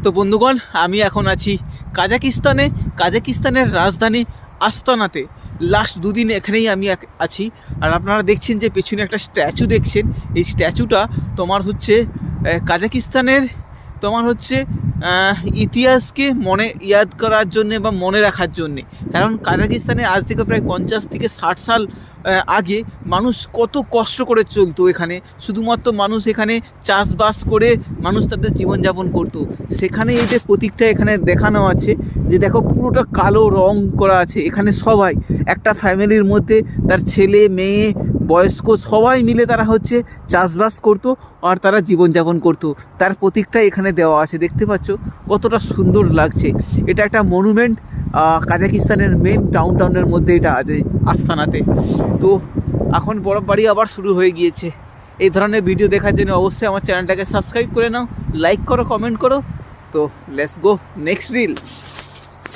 তো বন্ধুগণ, আমি এখন আছি কাজাকিস্তানের রাজধানী আস্তানাতে। লাস্ট দুদিন এখানেই আমি আছি। আর আপনারা দেখছেন যে পেছনে একটা স্ট্যাচু দেখছেন, এই স্ট্যাচুটা তোমার হচ্ছে কাজাকিস্তানের ইতিহাসকে ইয়াদ করার জন্যে বা মনে রাখার জন্যে। কারণ কাজাকিস্তানে আজ থেকে প্রায় 50 থেকে 60 সাল আগে মানুষ কত কষ্ট করে চলতো। এখানে শুধুমাত্র মানুষ এখানে চাষবাস করে মানুষ তাদের জীবনযাপন করতো। সেখানে এই যে প্রতীকটা এখানে দেখানো আছে, যে দেখো পুরোটা কালো রং করা আছে। এখানে সবাই একটা ফ্যামিলির মধ্যে তার ছেলে মেয়ে বয়স্ক সবাই মিলে তারা হচ্ছে চাষবাস করতো আর তারা জীবনযাপন করতো। তার প্রতীকটা এখানে দেওয়া আছে, দেখতে পাচ্ছ কতটা সুন্দর লাগছে। এটা একটা মনুমেন্ট, কাজাকিস্তানের মেন টাউনের মধ্যে এটা আছে, আস্তানাতে। তো এখন বরফবাড়ি আবার শুরু হয়ে গিয়েছে। এই ধরনের ভিডিও দেখার জন্য অবশ্যই আমার চ্যানেলটাকে সাবস্ক্রাইব করে নাও, লাইক করো, কমেন্ট করো। তো লেটস গো নেক্সট রিল।